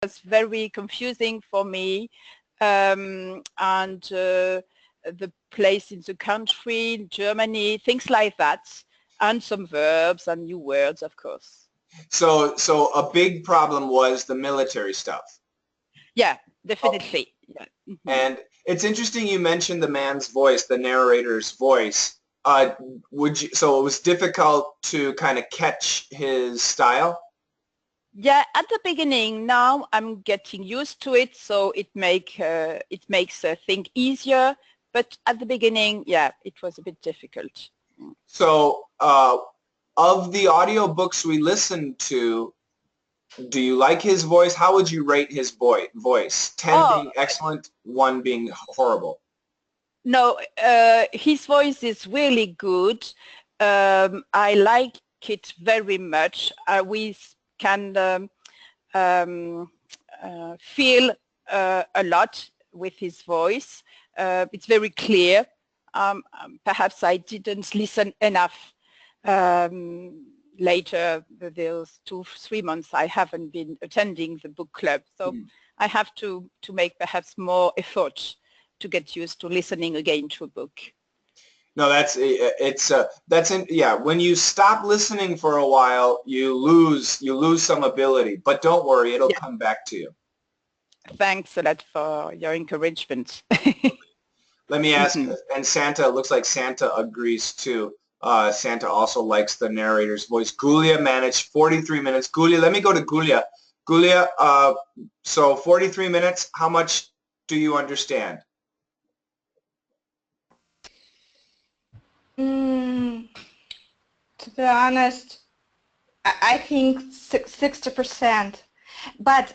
was very confusing for me, and the place in the country, Germany, things like that, and some verbs and new words, of course. So a big problem was the military stuff. Yeah, definitely. Yeah. Mm-hmm. And it's interesting you mentioned the man's voice, the narrator's voice. So it was difficult to kind of catch his style? Yeah, at the beginning. Now I'm getting used to it, so it makes things easier. But at the beginning, yeah, it was a bit difficult. So of the audiobooks we listened to, do you like his voice? How would you rate his voice? 10 being excellent, 1 being horrible. No, his voice is really good. I like it very much. We can feel a lot with his voice. It's very clear. Perhaps I didn't listen enough. Later, those 2-3 months, I haven't been attending the book club, so I have to make perhaps more effort to get used to listening again to a book. No, yeah. When you stop listening for a while, you lose some ability. But don't worry, it'll come back to you. Thanks a lot for your encouragement. Let me ask, and Santa, it looks like Santa agrees too. Santa also likes the narrator's voice. Gulia managed 43 minutes. Gulia, let me go to Gulia. Gulia, so 43 minutes, how much do you understand? To be honest, I think 60%. But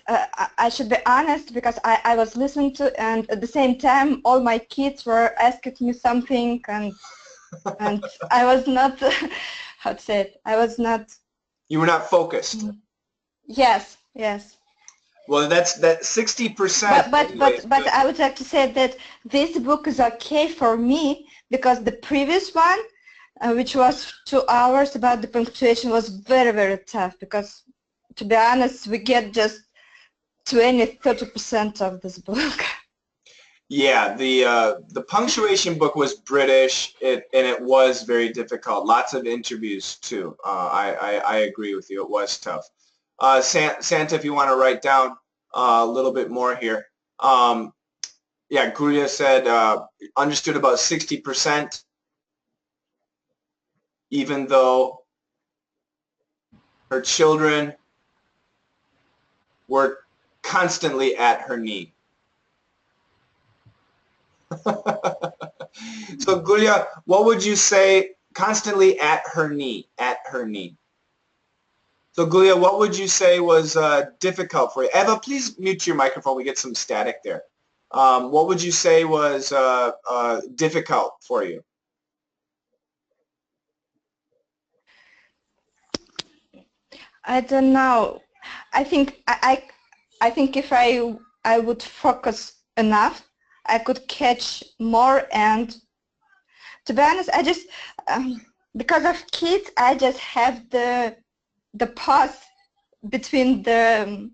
I should be honest, because I was listening to, and at the same time all my kids were asking me something, and I was not, how to say it, I was not. You were not focused. Yes, yes. Well, that's 60%. But I would like to say that this book is okay for me, because the previous one, which was 2 hours about the punctuation, was very, very tough, because to be honest, we get just 20-30% of this book. Yeah, the punctuation book was British, and it was very difficult. Lots of interviews too. I agree with you. It was tough. Santa, if you want to write down a little bit more here. Yeah, Gulia said understood about 60%, even though her children were constantly at her knee. So Gulia, what would you say, constantly at her knee, at her knee? So Gulia, what would you say was difficult for you? Eva, please mute your microphone. We get some static there. What would you say was difficult for you? I don't know. I think I think if I would focus enough, I could catch more. And to be honest, I just because of kids, I just have the pause between the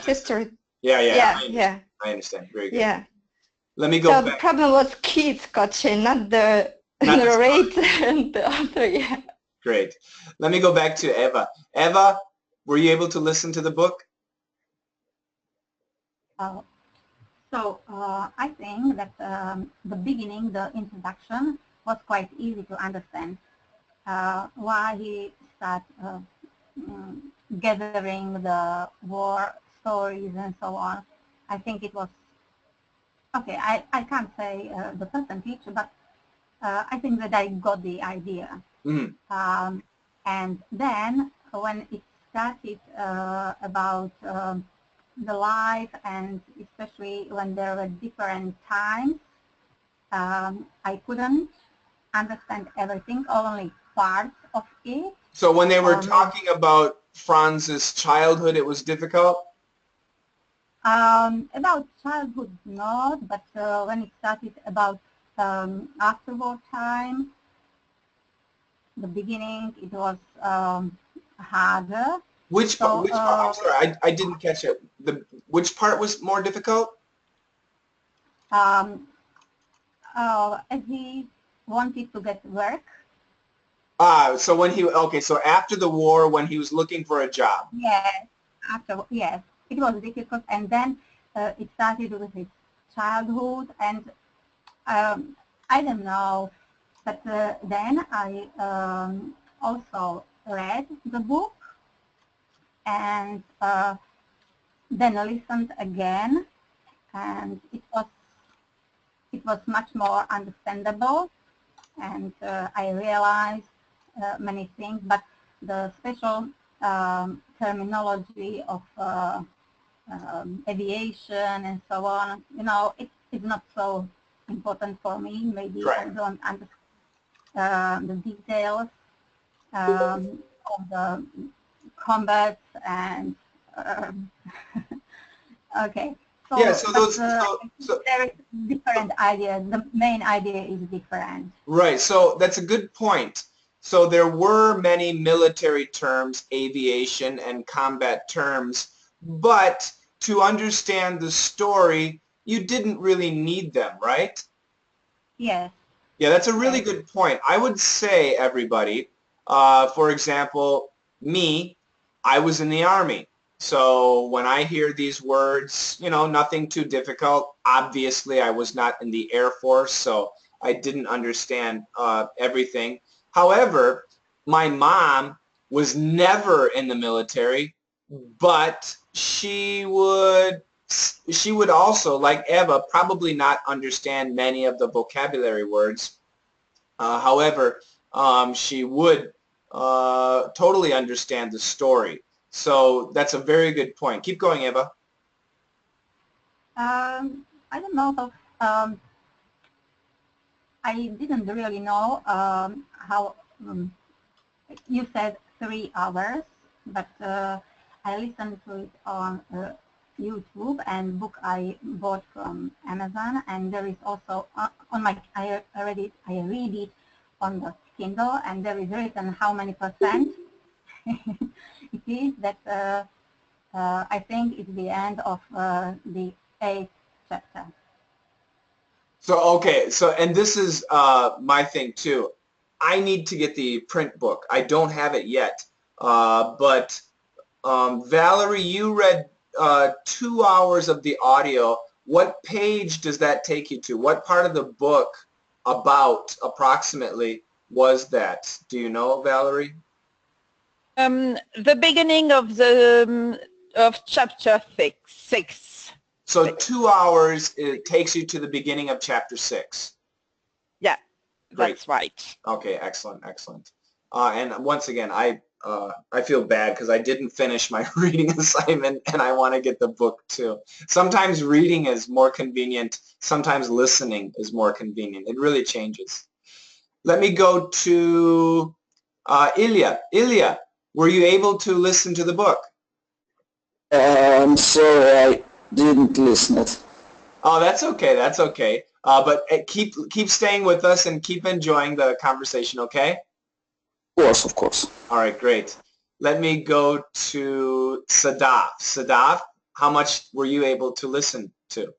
history. Yeah. I understand. Very good. Yeah. Let me go so back. The problem was kids catching, not the narrator and the author. Yeah. Great. Let me go back to Eva. Eva, were you able to listen to the book? I think that the beginning, the introduction, was quite easy to understand. Why he started gathering the war stories and so on. I think it was, okay, I can't say the percentage, but I think that I got the idea. And then when it started about the life, and especially when there were different times, I couldn't understand everything, only parts of it. So when they were talking about Franz's childhood, it was difficult? About childhood, not, but when it started about afterward time, the beginning, it was harder. Which So, which part? I'm sorry, I didn't catch it. Which part was more difficult? as he wanted to get work. So when he okay, so after the war, when he was looking for a job. Yes, yes, it was difficult, and then it started with his childhood, and I don't know, but then I also read the book and then listened again, and it was much more understandable, and I realized many things, but the special terminology of aviation and so on, you know, it is not so important for me. Maybe I Right. don't understand the details of the combats and okay. So, Yeah, so but those so there is different ideas. The main idea is different. right, so that's a good point. So there were many military terms, aviation and combat terms, but to understand the story, you didn't really need them, right? Yes. Yeah, that's a really Yes. good point. I would say, everybody, for example, me, I was in the Army. So when I hear these words, you know, nothing too difficult. Obviously, I was not in the Air Force, so I didn't understand everything. However, my mom was never in the military, but she would also, like Eva, probably not understand many of the vocabulary words. However, she would totally understand the story. So that's a very good point. Keep going, Eva. I don't know if I didn't really know how you said 3 hours, but I listened to it on YouTube and book I bought from Amazon, and there is also on my I read it on the Kindle, and there is written how many percent it is. That I think it's the end of the 8th chapter. So, okay. So, and this is my thing too. I need to get the print book. I don't have it yet. But Valerie, you read 2 hours of the audio. What page does that take you to? What part of the book about approximately was that? Do you know, Valerie? The beginning of the of chapter six. So 2 hours, it takes you to the beginning of chapter 6. Yeah, Great. that's right. Okay, excellent, excellent. And once again, I feel bad because I didn't finish my reading assignment, and I want to get the book too. Sometimes reading is more convenient. Sometimes listening is more convenient. It really changes. Let me go to Ilya. Ilya, were you able to listen to the book? I'm sorry, I didn't listen it. Oh, that's okay. That's okay. But keep staying with us and keep enjoying the conversation, okay? Of course, of course. All right, great. Let me go to Sadaf. Sadaf, how much were you able to listen to?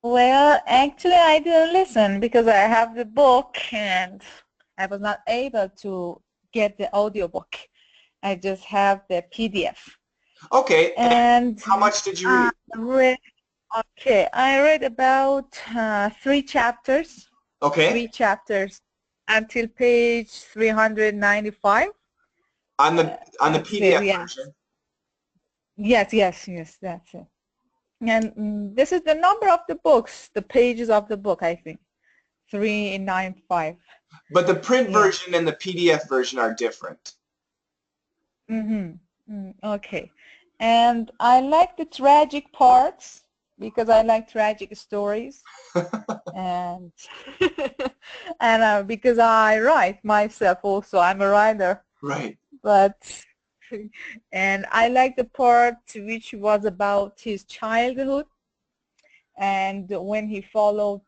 Well, actually, I didn't listen because I have the book and I was not able to get the audiobook. I just have the PDF. Okay. And how much did you read? I read about 3 chapters. Okay. 3 chapters until page 395. On the PDF version? Yes, that's it. And this is the number of the books, the pages of the book, I think. 395. But the print version and the PDF version are different. Okay. And I like the tragic parts because I like tragic stories. and because I write myself also. I'm a writer. Right. But and I like the part which was about his childhood and when he followed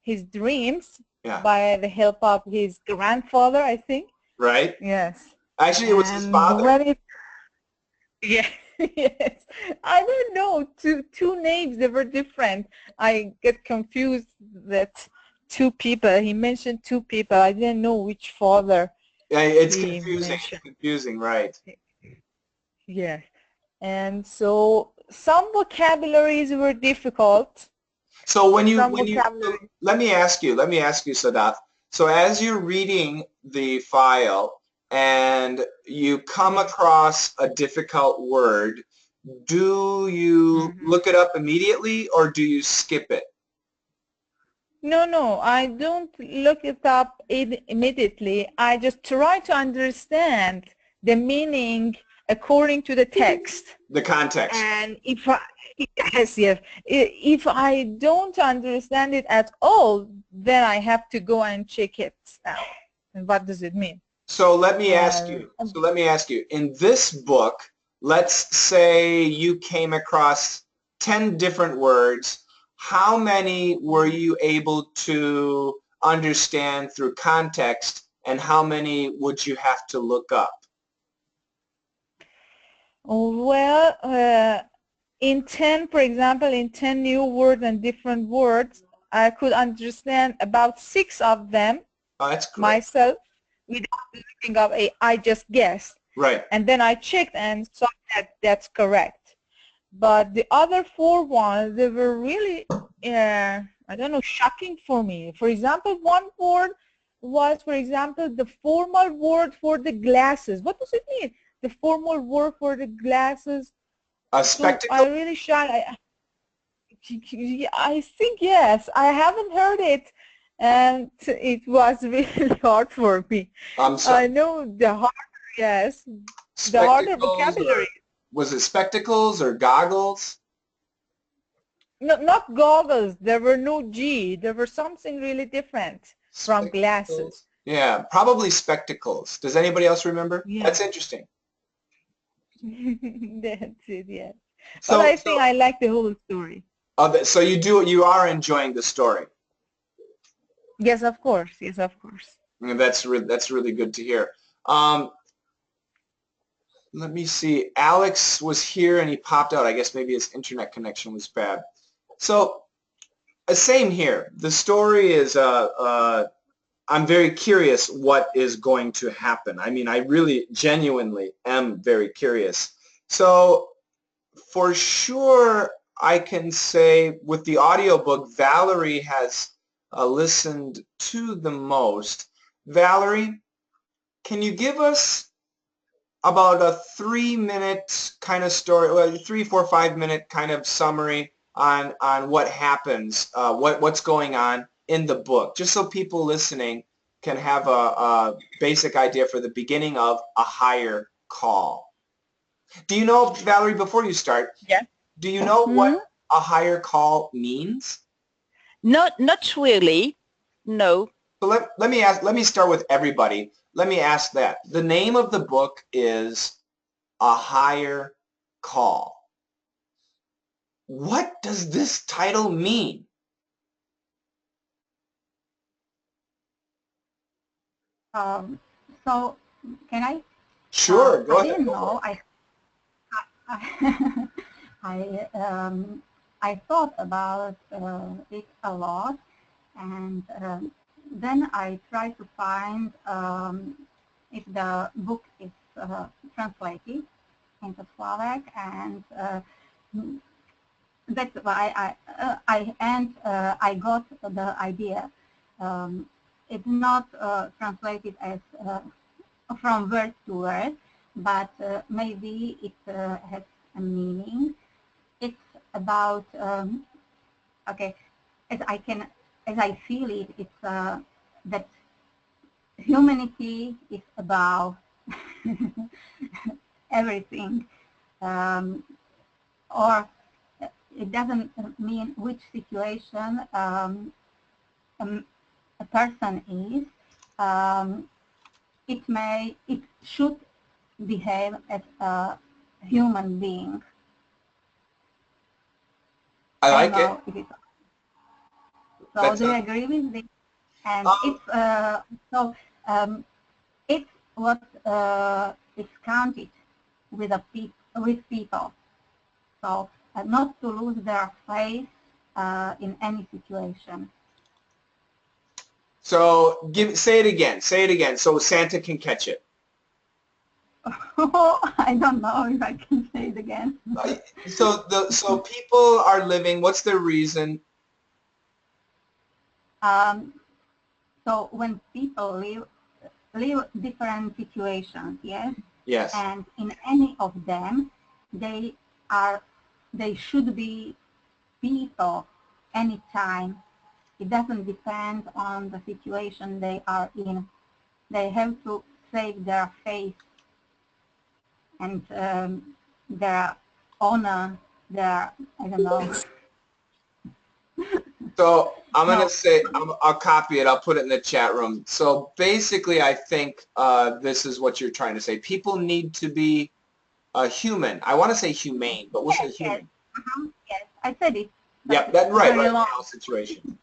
his dreams by the help of his grandfather, I think. Right. Yes. Actually, it was his And father. when it, yeah, yes, I don't know, two names, they were different. I get confused that two people, he mentioned two people, I didn't know which father Yeah, it's he confusing. mentioned. It's confusing, right? Yeah, and so some vocabularies were difficult. So Some when you so vocabulary. let me ask you, Sadat. So as you're reading the file and you come Yeah. across a difficult word, do you Mhm. look it up immediately or do you skip it? No, no, I don't look it up immediately. I just try to understand the meaning according to the text. The context. And if I, yes, yes, if I don't understand it at all, then I have to go and check it out. And what does it mean? So let me ask Uh, you. In this book, let's say you came across 10 different words. How many were you able to understand through context, and how many would you have to look up? well, in 10, for example, in 10 new words and different words, I could understand about 6 of them Oh, that's great. myself without looking up. I just guessed. Right. And then I checked and saw that that's correct. But the other 4 ones, they were really, I don't know, shocking for me. For example, one word was, for example, the formal word for the glasses. What does it mean? The formal word for the glasses. A So I spectacle? really shocked. I think yes. I haven't heard it, and it was really hard for me. I'm sorry. I know the hard, yes, the harder Spectacles, or vocabulary. was it spectacles or goggles? No, not goggles. There were no G. There was something really different from glasses. Spectacles. Yeah, probably spectacles. Does anybody else remember? Yeah. That's interesting. That's it, yes. But So, I think I like the whole story. so you are enjoying the story. Yes, of course. Yes, of course. And that's really good to hear. Um, let me see. Alex was here and he popped out. I guess maybe his internet connection was bad. So, same here. The story is I'm very curious what is going to happen. I mean, I really genuinely am very curious. So for sure, I can say with the audiobook, Valerie has listened to the most. Valerie, can you give us about a 3-minute kind of story, well, 3, 4, 5-minute kind of summary on what happens, what's going on in the book, just so people listening can have a basic idea for the beginning of A Higher Call. Do you know, Valerie, before you start, Yeah. do you know what Hmm? a higher call means? Not really. No. So let me start with everybody. Let me ask that. The name of the book is A Higher Call. What does this title mean? So can I? Sure, go I ahead. didn't Go for know. it. I I thought about it a lot, and then I tried to find if the book is translated into Slovak, and that's why I got the idea. It's not translated as from word to word, but maybe it has a meaning. It's about okay, as I feel it, it's that humanity is about everything, or it doesn't mean which situation a person is. Um, it should behave as a human being. I I don't like it. know if it's so. That's Do a, you agree with this? And um, it's so um, it's what is counted with with people. So not to lose their faith in any situation. So say it again. Say it again so Santa can catch it. I don't know if I can say it again. So people are living. What's their reason? So when people live different situations, yes. Yes. And in any of them, they should be people anytime. It doesn't depend on the situation they are in. They have to save their faith and their honor, their, I don't know. So I'm No. going to say, I'll copy it. I'll put it in the chat room. So basically, I think this is what you're trying to say. People need to be human. I want to say humane, but we'll say human. Yes. Yes, I said it. Yep, that's right. Very long. Situation.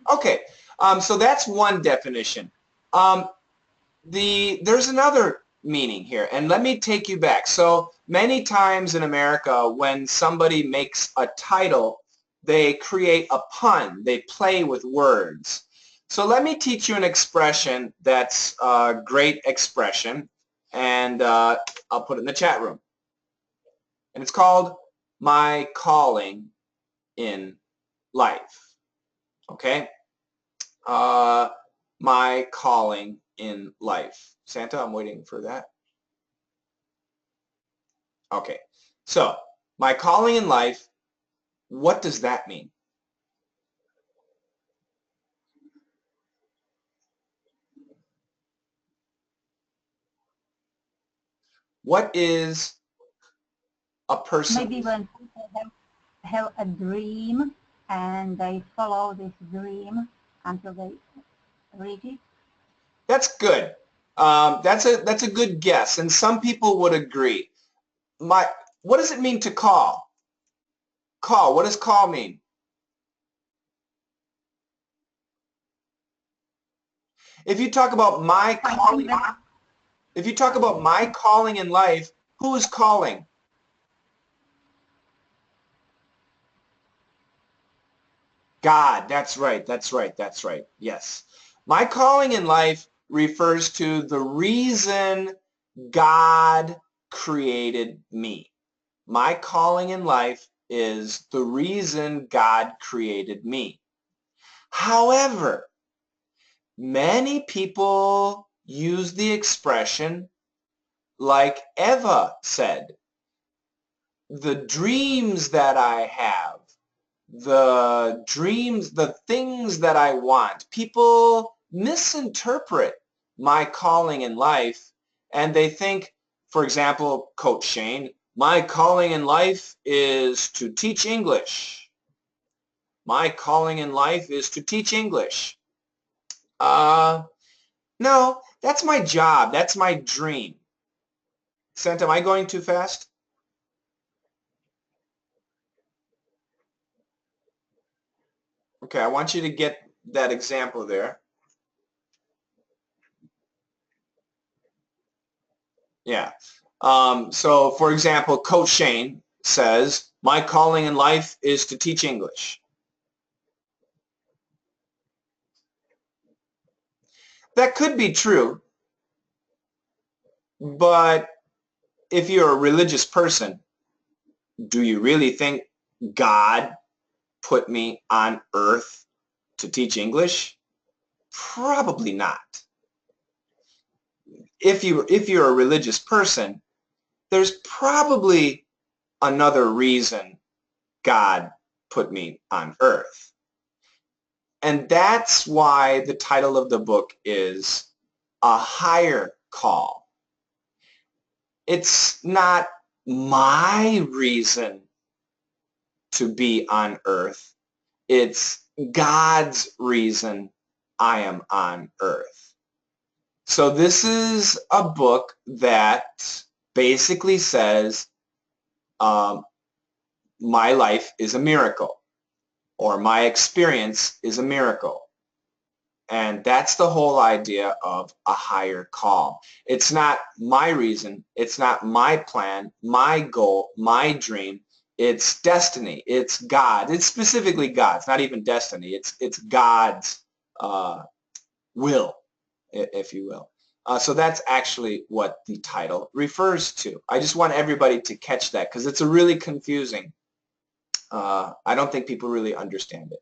Okay, so that's one definition. There's another meaning here, and let me take you back. So many times in America, when somebody makes a title, they create a pun. They play with words. So let me teach you an expression that's a great expression, and I'll put it in the chat room. And it's called my calling in life. Okay? My calling in life. Santa, I'm waiting for that. Okay. So, my calling in life, what does that mean? What is a person? Maybe when people have a dream and they follow this dream until they reach it. That's good. That's a good guess, and some people would agree. What does it mean to call? Call. What does call mean? If you talk about my calling, if you talk about my calling in life, who is calling? God. That's right. That's right. That's right. Yes. My calling in life refers to the reason God created me. My calling in life is the reason God created me. However, many people use the expression like Eva said, the dreams that I have, the dreams, the things that I want. People misinterpret my calling in life, and they think, for example, Coach Shane, my calling in life is to teach English. My calling in life is to teach English. No, that's my job. That's my dream. Sent, am I going too fast? Okay, I want you to get that example there. Yeah. So, for example, Coach Shane says, my calling in life is to teach English. That could be true, but if you're a religious person, do you really think God put me on earth to teach English? Probably not. If you're a religious person, there's probably another reason God put me on earth. And that's why the title of the book is A Higher Call. It's not my reason to be on earth. It's God's reason I am on earth. So this is a book that basically says my life is a miracle, or my experience is a miracle. And that's the whole idea of a higher call. It's not my reason. It's not my plan, my goal, my dream. It's destiny. It's God. It's specifically God. It's not even destiny. It's God's will, if you will. So that's actually what the title refers to. I just want everybody to catch that because it's a really confusing. I don't think people really understand it.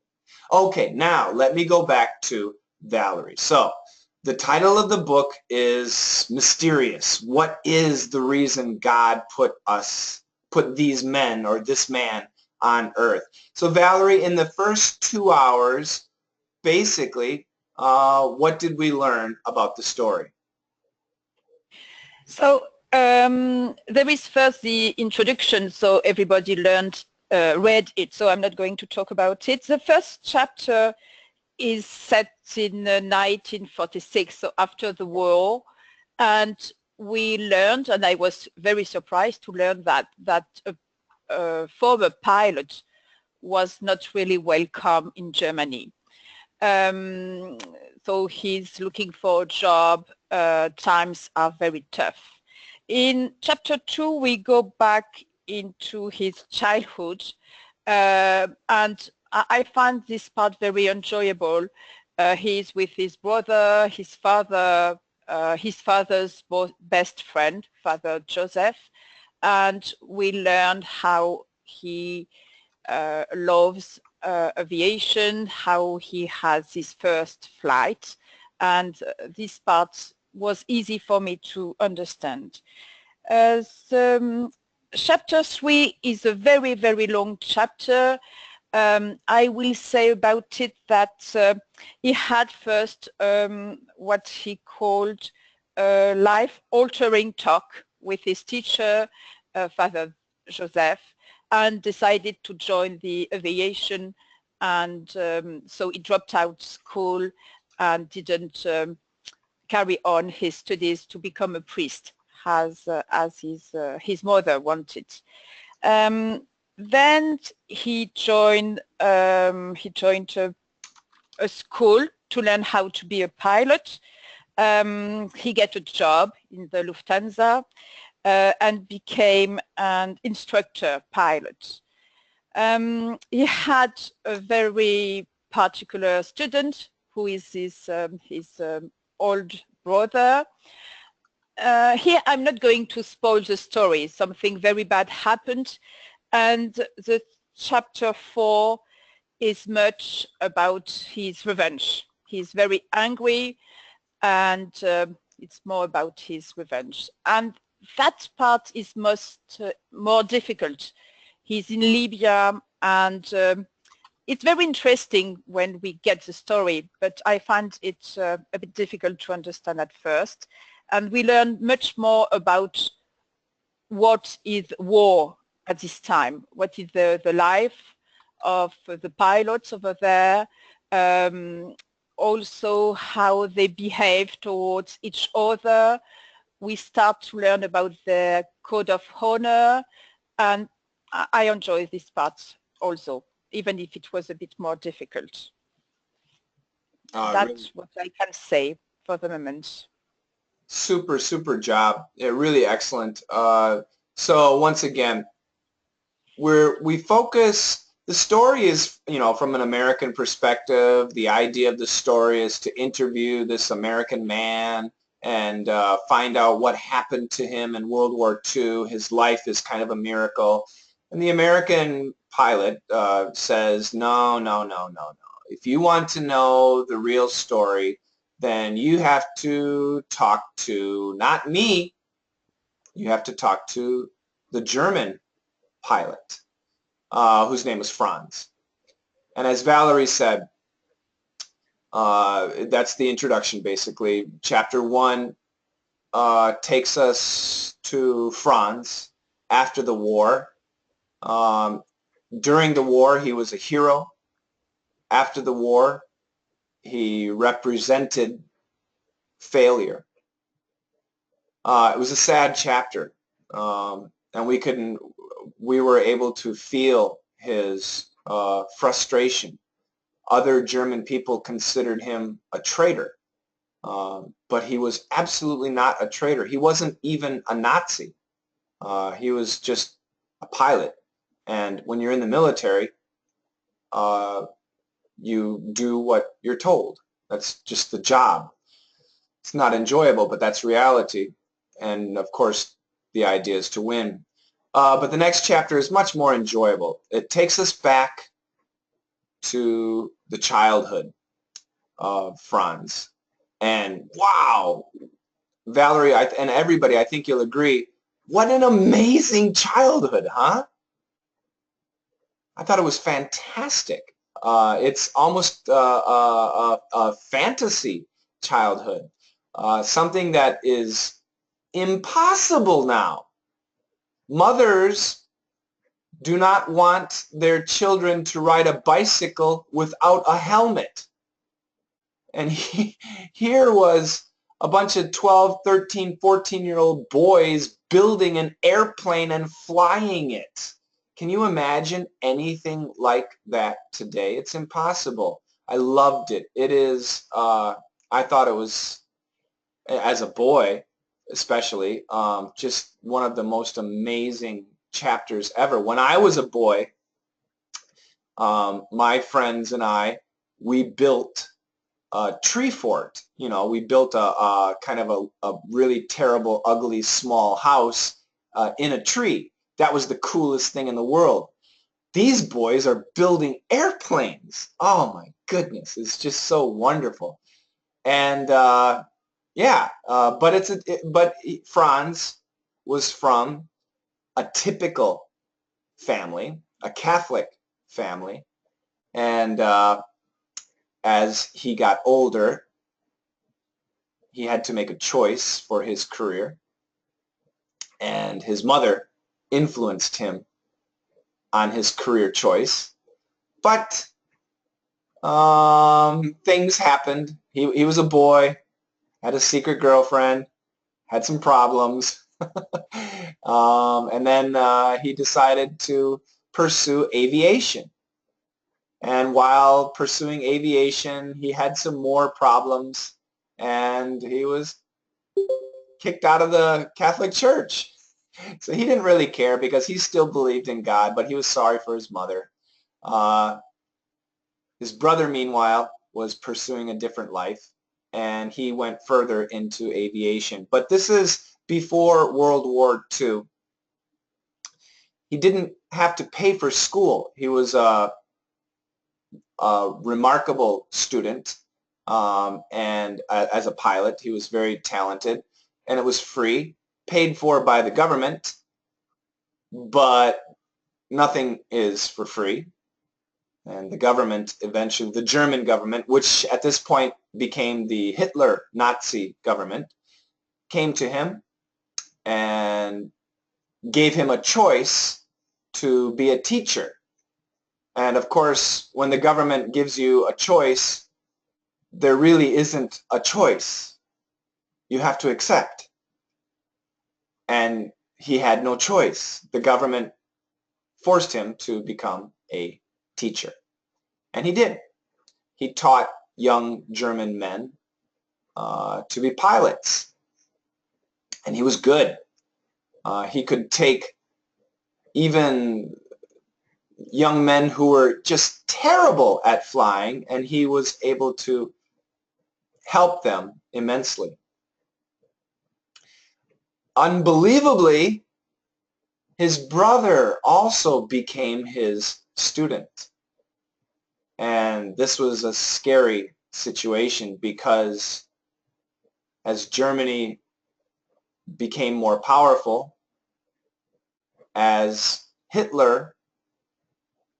Okay, now let me go back to Valerie. So the title of the book is Mysterious. What is the reason God put these men or this man on earth? So Valerie, in the first 2 hours, basically, what did we learn about the story? So there is first the introduction, so everybody read it, so I'm not going to talk about it. The first chapter is set in 1946, so after the war, and we learned, and I was very surprised to learn that a former pilot was not really welcome in Germany. So he's looking for a job. Times are very tough. In chapter 2, we go back into his childhood, and I find this part very enjoyable. He's with his brother, his father's best friend, Father Joseph, and we learn how he loves aviation, how he has his first flight, and this part was easy for me to understand. Chapter 3 is a very, very long chapter. I will say about it that he had first what he called a life-altering talk with his teacher, Father Joseph, and decided to join the aviation, and so he dropped out school and didn't carry on his studies to become a priest as his mother wanted. Then he joined a school to learn how to be a pilot. He got a job in the Lufthansa and became an instructor pilot. He had a very particular student who is his old brother. Here I'm not going to spoil the story. Something very bad happened, and the chapter 4 is much about his revenge. He's very angry, and it's more about his revenge. And that part is more difficult. He's in Libya, and it's very interesting when we get the story, but I find it a bit difficult to understand at first. And we learn much more about what is war at this time, what is the life of the pilots over there, also how they behave towards each other. We start to learn about their code of honor, and I enjoy this part also, even if it was a bit more difficult. That's Really, what I can say for the moment. super job. Yeah, really excellent. So once again, we focus. The story is, from an American perspective. The idea of the story is to interview this American man and find out what happened to him in World War II. His life is kind of a miracle. And the American pilot says, no. If you want to know the real story, then you have to talk to, not me, you have to talk to the German pilot, whose name was Franz. And as Valerie said, that's the introduction basically. Chapter 1 takes us to Franz after the war. During the war, he was a hero. After the war, he represented failure. It was a sad chapter, and we were able to feel his frustration Other German people considered him a traitor. But he was absolutely not a traitor. He wasn't even a Nazi. He was just a pilot. And when you're in the military, you do what you're told. That's just the job. It's not enjoyable, but that's reality. And of course, the idea is to win. But the next chapter is much more enjoyable. It takes us back to the childhood of Franz. And wow, Valerie and everybody, I think you'll agree, what an amazing childhood, huh? I thought it was fantastic. It's almost a fantasy childhood, something that is impossible now. Mothers do not want their children to ride a bicycle without a helmet. And here was a bunch of 12, 13, 14-year-old boys building an airplane and flying it. Can you imagine anything like that today? It's impossible. I loved it. It is, I thought it was, as a boy especially, just one of the most amazing chapters ever. When I was a boy, my friends and I, we built a tree fort. You know, we built a kind of a really terrible, ugly, small house in a tree. That was the coolest thing in the world. These boys are building airplanes. Oh my goodness, it's just so wonderful. And yeah, but Franz was from a typical family, a Catholic family, and as he got older, he had to make a choice for his career, and his mother influenced him on his career choice. But things happened. He was a boy, had a secret girlfriend, had some problems, and then he decided to pursue aviation. And while pursuing aviation, he had some more problems, and he was kicked out of the Catholic Church. So he didn't really care because he still believed in God, but he was sorry for his mother. His brother, meanwhile, was pursuing a different life, and he went further into aviation. But this is before World War II. He didn't have to pay for school. He was a remarkable student, and as a pilot, he was very talented, and it was free, paid for by the government, but nothing is for free. And the government eventually, the German government, which at this point became the Hitler Nazi government, came to him and gave him a choice to be a teacher. And of course, when the government gives you a choice, there really isn't a choice. You have to accept. And he had no choice. The government forced him to become a teacher. And he did. He taught young German men to be pilots. And he was good. He could take even young men who were just terrible at flying, and he was able to help them immensely. Unbelievably, his brother also became his student. And this was a scary situation because as Germany became more powerful, as Hitler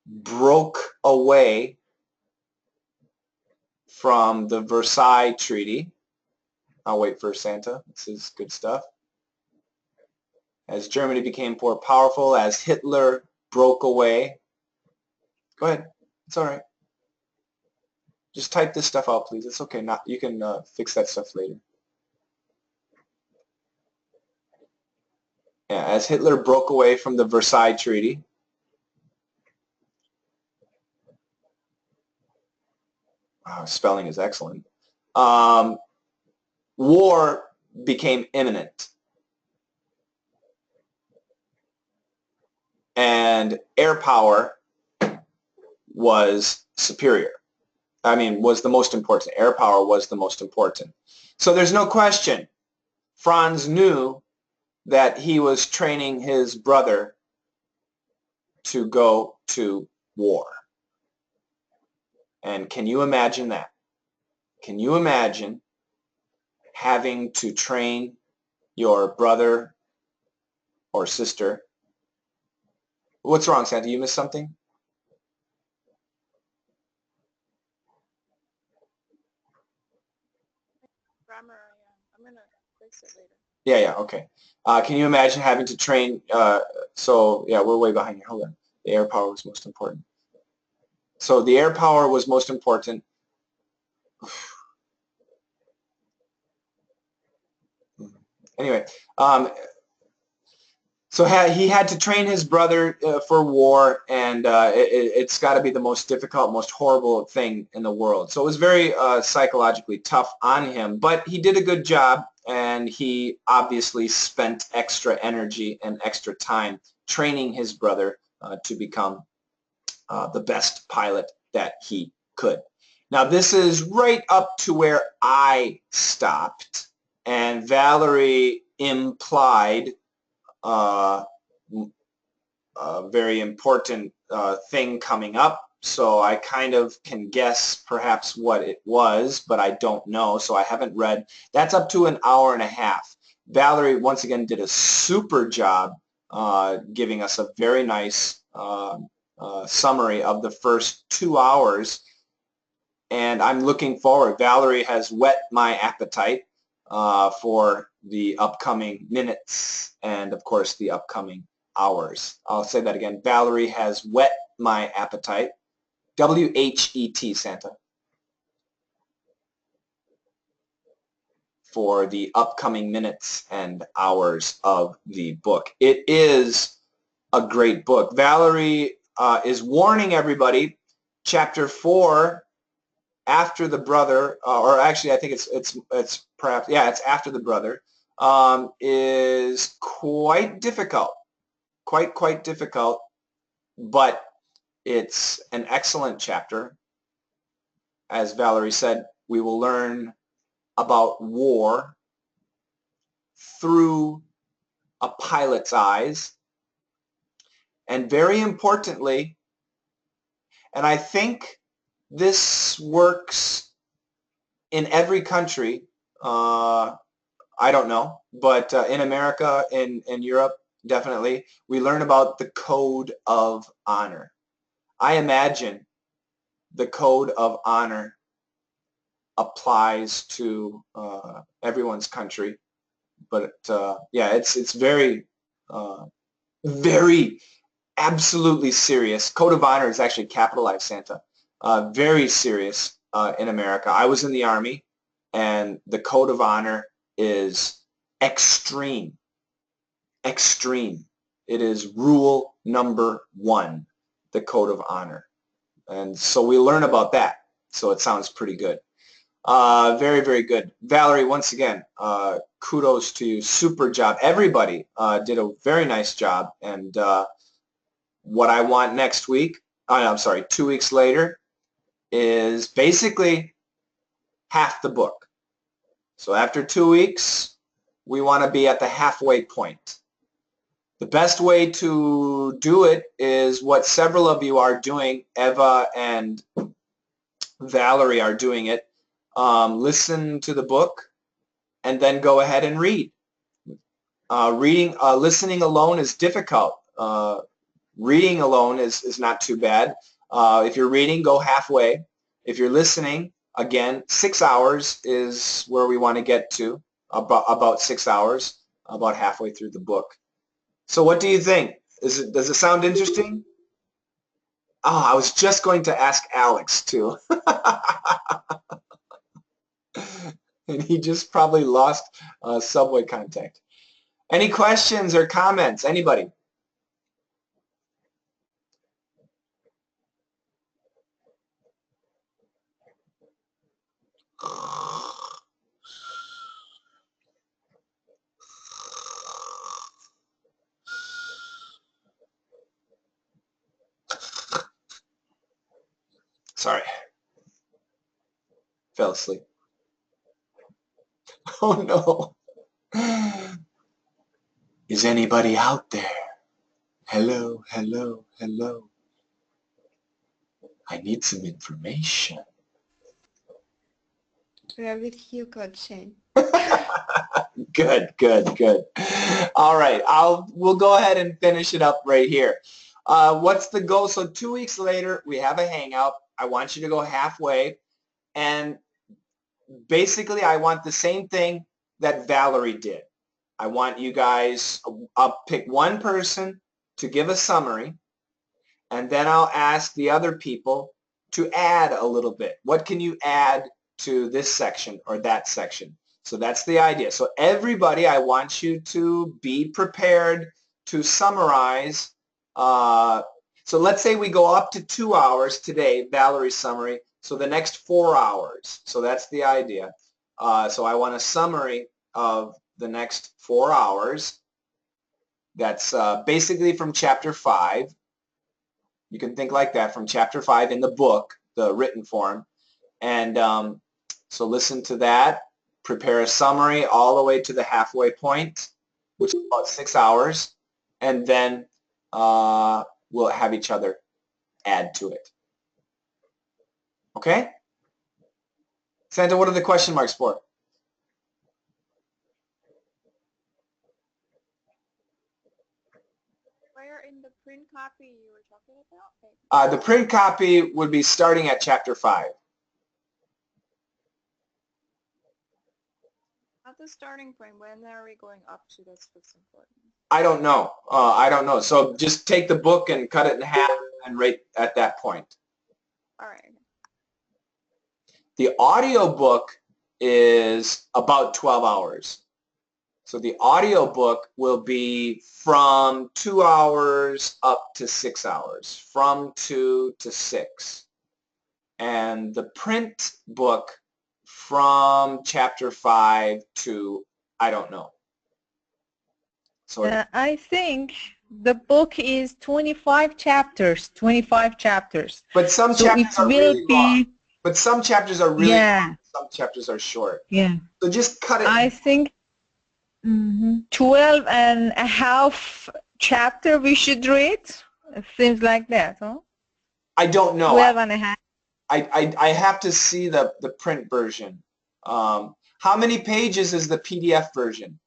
broke away from the Versailles Treaty. I'll wait for Santa. This is good stuff. As Germany became more powerful, as Hitler broke away. Go ahead. It's all right. Just type this stuff out, please. It's okay. Not, you can fix that stuff later. Yeah, as Hitler broke away from the Versailles Treaty, spelling is excellent. War became imminent. And air power was superior. I mean, was the most important. Air power was the most important. So there's no question. Franz knew that he was training his brother to go to war. And can you imagine that? Can you imagine having to train your brother or sister? What's wrong, Santa? You missed something? Grammar, yeah. I'm gonna fix it later. Yeah, okay. Can you imagine having to train, so yeah, we're way behind here. Hold on. The air power was most important. So the air power was most important. Anyway, so he had to train his brother for war, and it's got to be the most difficult, most horrible thing in the world. So it was very psychologically tough on him, but he did a good job, and he obviously spent extra energy and extra time training his brother to become the best pilot that he could. Now this is right up to where I stopped, and Valerie implied a very important thing coming up, so I kind of can guess perhaps what it was, but I don't know, so I haven't read. That's up to an hour and a half. Valerie once again did a super job giving us a very nice summary of the first 2 hours, and I'm looking forward. Valerie has whet my appetite for the upcoming minutes and, of course, the upcoming hours. I'll say that again. Valerie has whet my appetite. W-H-E-T, Santa. For the upcoming minutes and hours of the book. It is a great book. Valerie is warning everybody. Chapter 4, after the brother, or actually I think it's perhaps, yeah, it's after the brother, is quite difficult, quite difficult, but it's an excellent chapter. As Valerie said, we will learn about war through a pilot's eyes, and very importantly, and I think this works in every country, I don't know, but in America, in Europe, definitely, we learn about the code of honor. I imagine the code of honor applies to everyone's country, but yeah, it's very, very, absolutely serious. Code of honor is actually capitalized, Santa. Very serious in America. I was in the Army, and the code of honor is extreme. Extreme. It is rule number 1, the code of honor. And so we learn about that. So it sounds pretty good. Very, very good. Valerie, once again, kudos to you. Super job. Everybody did a very nice job. And what I want next week, I'm sorry, 2 weeks later, is basically half the book. So after 2 weeks, we want to be at the halfway point. The best way to do it is what several of you are doing. Eva and Valerie are doing it. Listen to the book and then go ahead and read. Listening alone is difficult. Reading alone is not too bad. If you're reading, go halfway. If you're listening, again, 6 hours is where we want to get to, about 6 hours, about halfway through the book. So what do you think? Does it sound interesting? Oh, I was just going to ask Alex too. And he just probably lost subway contact. Any questions or comments? Anybody? Sorry. Fell asleep. Oh no. Is anybody out there? Hello, hello, hello. I need some information. We are with you, Coach Shane. Good, good, good. All right, we'll go ahead and finish it up right here. What's the goal? So 2 weeks later, we have a hangout. I want you to go halfway. And basically, I want the same thing that Valerie did. I want you guys, I'll pick one person to give a summary, and then I'll ask the other people to add a little bit. What can you add to this section or that section? So that's the idea. So everybody, I want you to be prepared to summarize. So let's say we go up to 2 hours today, Valerie's summary. So the next 4 hours. So that's the idea. So I want a summary of the next 4 hours. That's basically from chapter 5. You can think like that, from chapter 5 in the book, the written form. And so listen to that. Prepare a summary all the way to the halfway point, which is about 6 hours. And then we'll have each other add to it. Okay? Santa, what are the question marks for? Where in the print copy you were talking about? The print copy would be starting at chapter 5. Not the starting point. When are we going up to? That's what's important. I don't know. I don't know. So just take the book and cut it in half and rate at that point. All right. The audio book is about 12 hours. So the audio book will be from 2 hours up to 6 hours, from 2 to 6. And the print book from chapter 5 to, I don't know. So I think the book is 25 chapters, 25 chapters. But some So chapters it are will really be, long. But some chapters are really yeah, long. Some chapters are short. yeah. So just cut it. I think 12 and a half chapter we should read. It seems like that, huh? I don't know. 12 and a half. I have to see the print version. How many pages is the PDF version?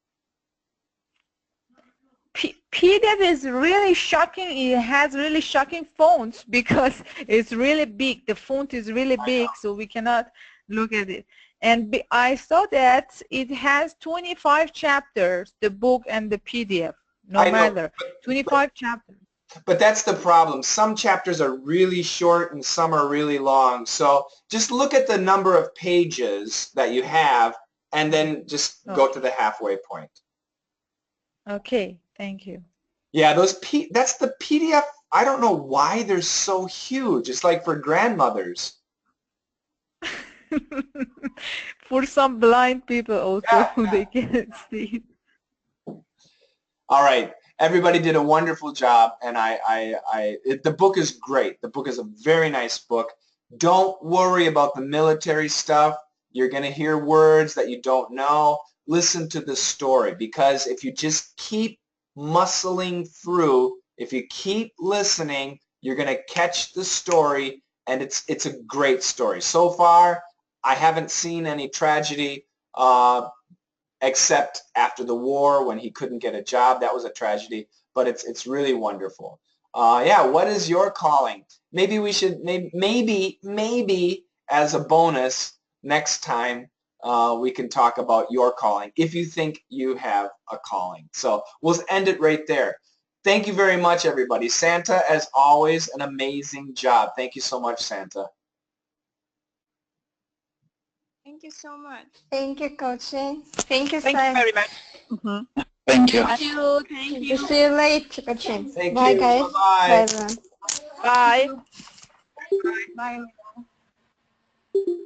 PDF is really shocking. It has really shocking fonts because it's really big. The font is really big, so we cannot look at it. And I saw that it has 25 chapters, the book and the PDF, no matter. 25 chapters. But that's the problem. Some chapters are really short and some are really long. So just look at the number of pages that you have and then just go to the halfway point. Okay, thank you. Yeah, that's the PDF. I don't know why they're so huge. It's like for grandmothers. For some blind people also, yeah. They can't see. All right. Everybody did a wonderful job, and the book is great. The book is a very nice book. Don't worry about the military stuff. You're going to hear words that you don't know. Listen to the story, because if you just keep muscling through, if you keep listening, you're going to catch the story, and it's a great story. So far, I haven't seen any tragedy except after the war when he couldn't get a job. That was a tragedy, but it's really wonderful. Yeah, what is your calling? Maybe we should, maybe as a bonus next time we can talk about your calling, if you think you have a calling. So we'll end it right there. Thank you very much, everybody. Santa, as always, an amazing job. Thank you so much, Santa. Thank you so much. Thank you, Coach. Thank you, Thank you very much. Thank you. Thank you. Thank you. See you later, Coach. Thank Bye, you. guys. Bye-bye. Bye, everyone. Bye. Bye.